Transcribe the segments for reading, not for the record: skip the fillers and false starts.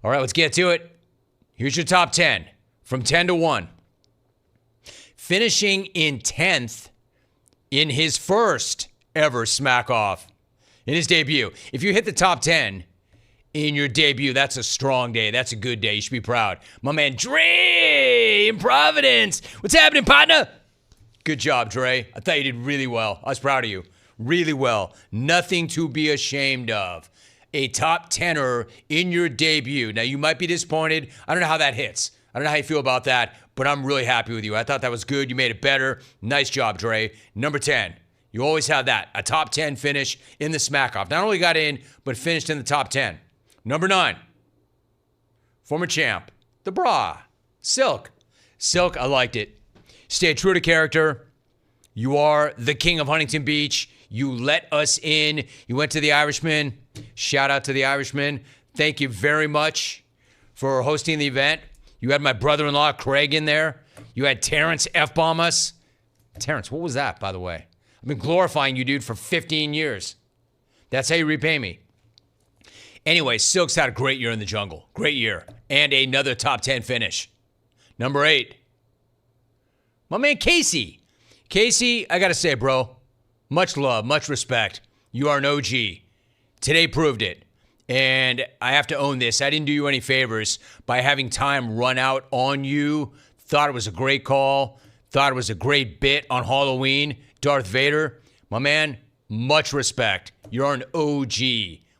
All right, let's get to it. Here's your top 10 from 10 to 1. Finishing in 10th in his first ever Smackoff in his debut. If you hit the top 10 in your debut, that's a strong day. That's a good day. You should be proud. My man Dre in Providence. What's happening, partner? Good job, Dre. I thought you did really well. I was proud of you. Really well. Nothing to be ashamed of. A top 10er in your debut. Now, you might be disappointed. I don't know how that hits. I don't know how you feel about that, but I'm really happy with you. I thought that was good. You made it better. Nice job, Dre. Number 10. You always have that. A top 10 finish in the Smackoff. Not only got in, but finished in the top 10. Number 9. Former champ. The Brah. Silk. Silk, I liked it. Stay true to character. You are the king of Huntington Beach. You let us in. You went to the Irishman. Shout out to the Irishman. Thank you very much for hosting the event. You had my brother-in-law, Craig, in there. You had Terrence F-bomb us. Terrence, what was that, by the way? I've been glorifying you, dude, for 15 years. That's how you repay me. Anyway, Silk's had a great year in the jungle. Great year. And another top 10 finish. Number 8. My man, Casey. Casey, I got to say, bro, much love, much respect. You are an OG. Today proved it. And I have to own this. I didn't do you any favors by having time run out on you. Thought it was a great call. Thought it was a great bit on Halloween. Darth Vader, my man, much respect. You're an OG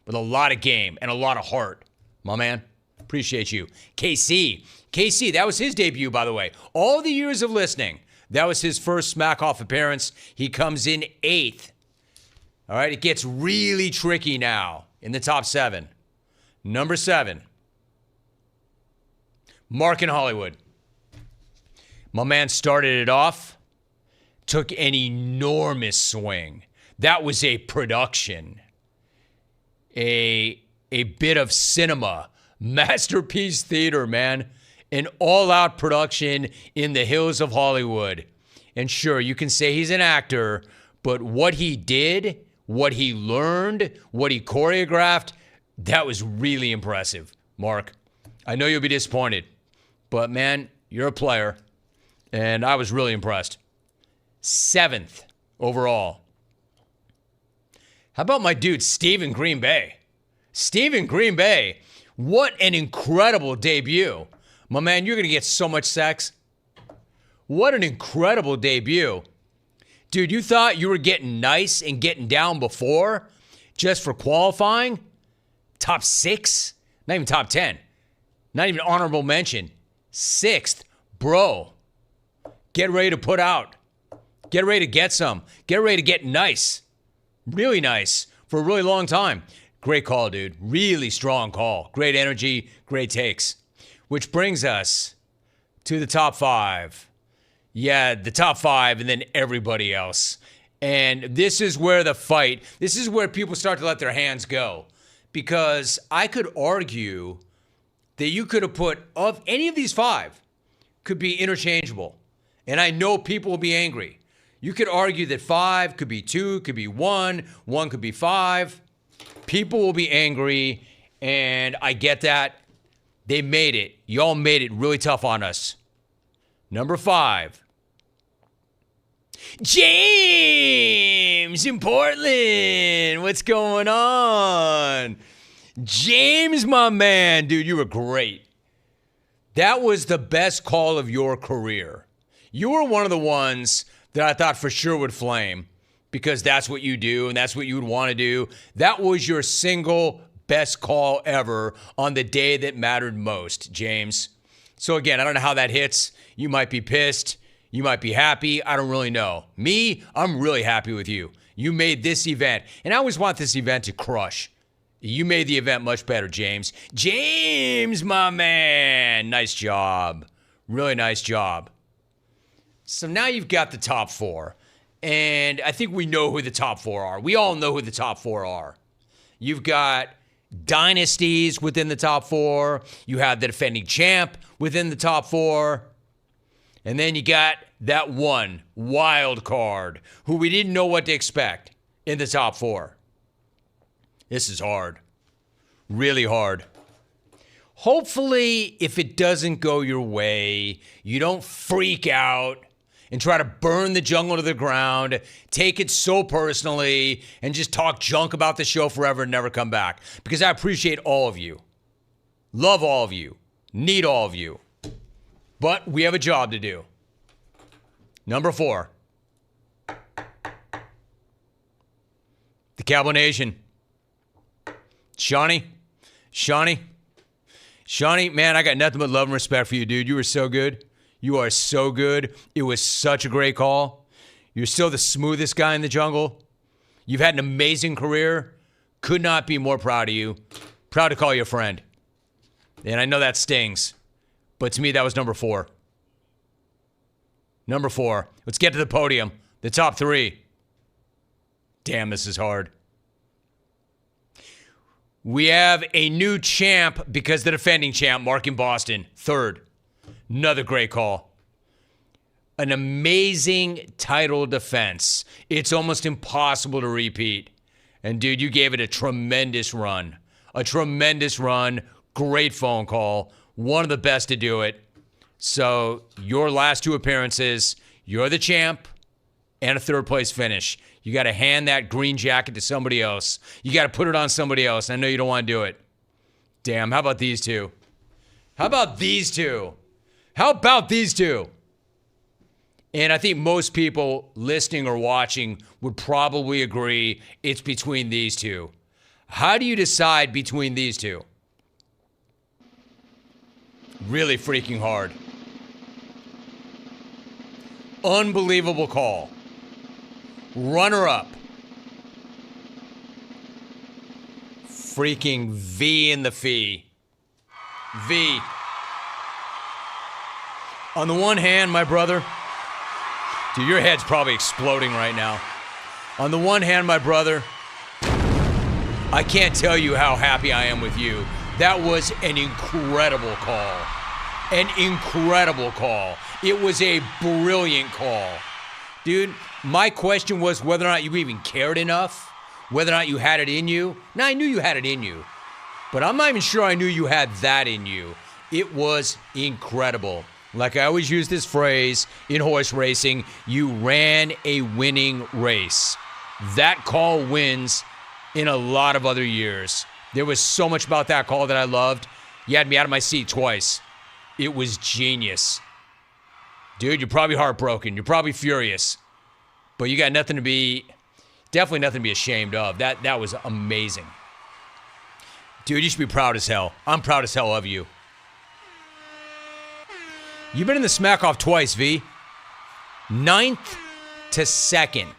with a lot of game and a lot of heart. My man, appreciate you. KC, that was his debut, by the way. All the years of listening, that was his first Smackoff appearance. He comes in 8th. All right, it gets really tricky now in the top 7. Number 7, Mark in Hollywood. My man started it off, took an enormous swing. That was a production, a bit of cinema, masterpiece theater, man. An all-out production in the hills of Hollywood. And sure, you can say he's an actor, but what he did, what he learned, what he choreographed, that was really impressive, Mark. I know you'll be disappointed, but man, you're a player, and I was really impressed. 7th overall. How about my dude, Steve in Green Bay? Steve in Green Bay, what an incredible debut. My man, you're going to get so much sex. What an incredible debut. Dude, you thought you were getting nice and getting down before just for qualifying? Top 6? Not even top 10. Not even honorable mention. 6th. Bro, get ready to put out. Get ready to get some. Get ready to get nice. Really nice for a really long time. Great call, dude. Really strong call. Great energy, great takes. Which brings us to the top 5. Yeah, the top 5 and then everybody else. And this is where this is where people start to let their hands go. Because I could argue that you could have put, of any of these 5, could be interchangeable. And I know people will be angry. You could argue that 5 could be 2, could be 1 could be 5. People will be angry, and I get that. They made it. Y'all made it really tough on us. Number 5. James in Portland. What's going on? James, my man. Dude, you were great. That was the best call of your career. You were one of the ones that I thought for sure would flame because that's what you do and that's what you would want to do. That was your single best call ever on the day that mattered most, James. So again, I don't know how that hits. You might be pissed. You might be happy. I don't really know. Me, I'm really happy with you. You made this event, and I always want this event to crush. You made the event much better, James. James, my man. Nice job. Really nice job. So now you've got the top 4, and I think we know who the top 4 are. We all know who the top 4 are. You've got dynasties within the top 4. You have the defending champ within the top 4. And then you got that one wild card who we didn't know what to expect in the top 4. This is hard. Really hard. Hopefully, if it doesn't go your way, you don't freak out and try to burn the jungle to the ground, take it so personally, and just talk junk about the show forever and never come back. Because I appreciate all of you. Love all of you. Need all of you. But we have a job to do. Number 4. The Cablinasian. Shawnee, man, I got nothing but love and respect for you, dude. You were so good. You are so good. It was such a great call. You're still the smoothest guy in the jungle. You've had an amazing career. Could not be more proud of you. Proud to call you a friend. And I know that stings. But to me, that was number 4. Number 4. Let's get to the podium. The top 3. Damn, this is hard. We have a new champ because the defending champ, Mark in Boston, 3rd. Another great call. An amazing title defense. It's almost impossible to repeat. And dude, you gave it a tremendous run. A tremendous run. Great phone call. One of the best to do it. So your last 2 appearances, you're the champ and a 3rd place finish. You got to hand that green jacket to somebody else. You got to put it on somebody else. I know you don't want to do it. Damn, how about these 2? How about these 2? How about these 2? And I think most people listening or watching would probably agree it's between these 2. How do you decide between these 2? Really freaking hard. Unbelievable call. Runner up. Freaking V in the fee. V. On the one hand, my brother, dude, your head's probably exploding right now. On the one hand, my brother, I can't tell you how happy I am with you. That was an incredible call. An incredible call. It was a brilliant call. Dude, my question was whether or not you even cared enough, whether or not you had it in you. Now, I knew you had it in you, but I'm not even sure I knew you had that in you. It was incredible. Like I always use this phrase in horse racing, you ran a winning race. That call wins in a lot of other years. There was so much about that call that I loved. You had me out of my seat twice. It was genius. Dude, you're probably heartbroken. You're probably furious. But you got nothing to be, definitely nothing to be ashamed of. That was amazing. Dude, you should be proud as hell. I'm proud as hell of you. You've been in the Smackoff twice, V. 9th to 2nd.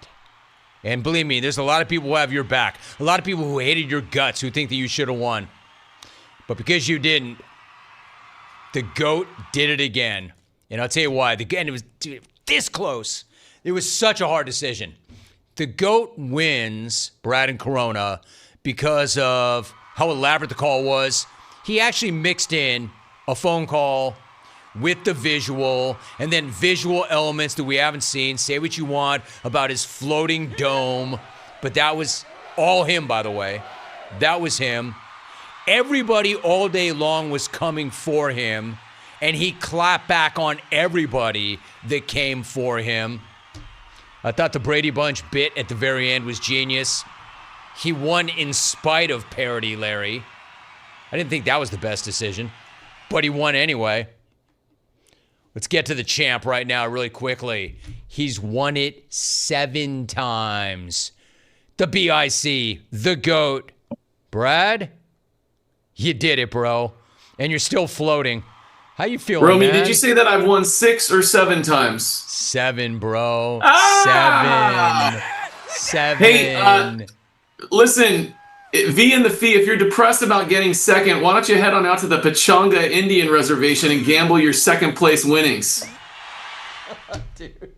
And believe me, there's a lot of people who have your back. A lot of people who hated your guts, who think that you should have won. But because you didn't, the GOAT did it again. And I'll tell you why. Again, it was this close. It was such a hard decision. The GOAT wins Brad and Corona because of how elaborate the call was. He actually mixed in a phone call with the visual, and then visual elements that we haven't seen. Say what you want about his floating dome, but that was all him, by the way. That was him. Everybody all day long was coming for him, and he clapped back on everybody that came for him. I thought the Brady Bunch bit at the very end was genius. He won in spite of parody, Larry. I didn't think that was the best decision, but he won anyway. Let's get to the champ right now really quickly. He's won it 7 times. The BIC, the GOAT. Brad, you did it, bro. And you're still floating. How you feeling, Romy, man? did you say that I've won 6 or 7 times? 7, bro. 7. Hey, listen, V and the Fee, if you're depressed about getting 2nd, why don't you head on out to the Pechanga Indian Reservation and gamble your 2nd place winnings? Dude.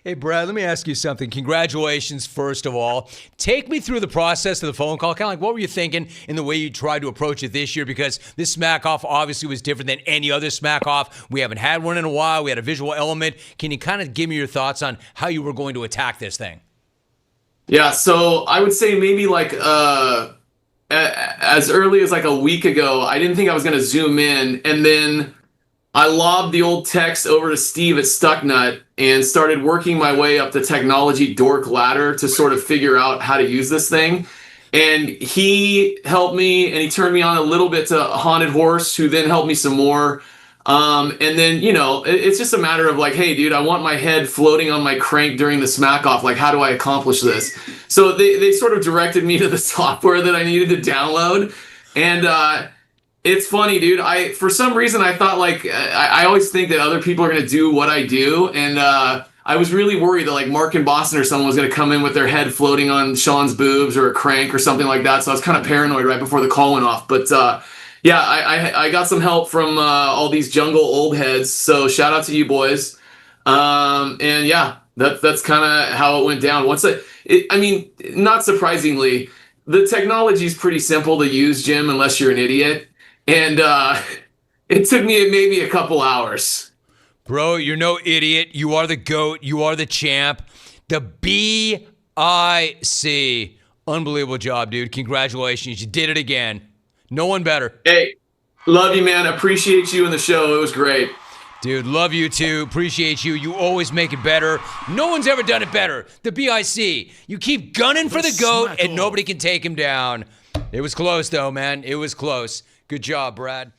Hey, Brad, let me ask you something. Congratulations, first of all. Take me through the process of the phone call. Kind of like, what were you thinking in the way you tried to approach it this year? Because this Smackoff obviously was different than any other Smackoff. We haven't had one in a while. We had a visual element. Can you kind of give me your thoughts on how you were going to attack this thing? Yeah, so I would say maybe like as early as like a week ago, I didn't think I was going to zoom in. And then I lobbed the old text over to Steve at Stucknut and started working my way up the technology dork ladder to sort of figure out how to use this thing. And he helped me, and he turned me on a little bit to Haunted Horse, who then helped me some more. And then, it's just a matter of like, hey, dude, I want my head floating on my crank during the Smackoff. Like, how do I accomplish this? So they sort of directed me to the software that I needed to download. And it's funny, dude. For some reason, I thought like, I always think that other people are going to do what I do. And I was really worried that like Mark in Boston or someone was going to come in with their head floating on Sean's boobs or a crank or something like that. So I was kind of paranoid right before the call went off. But yeah, I got some help from all these jungle old heads. So shout out to you boys. And yeah, that's kind of how it went down. Not surprisingly, the technology is pretty simple to use, Jim, unless you're an idiot. And it took me maybe a couple hours. Bro, you're no idiot. You are the GOAT. You are the champ. The BIC. Unbelievable job, dude. Congratulations. You did it again. No one better. Hey, love you, man. Appreciate you in the show. It was great. Dude, love you too. Appreciate you. You always make it better. No one's ever done it better. The BIC. You keep gunning for the GOAT and nobody can take him down. It was close though, man. It was close. Good job, Brad.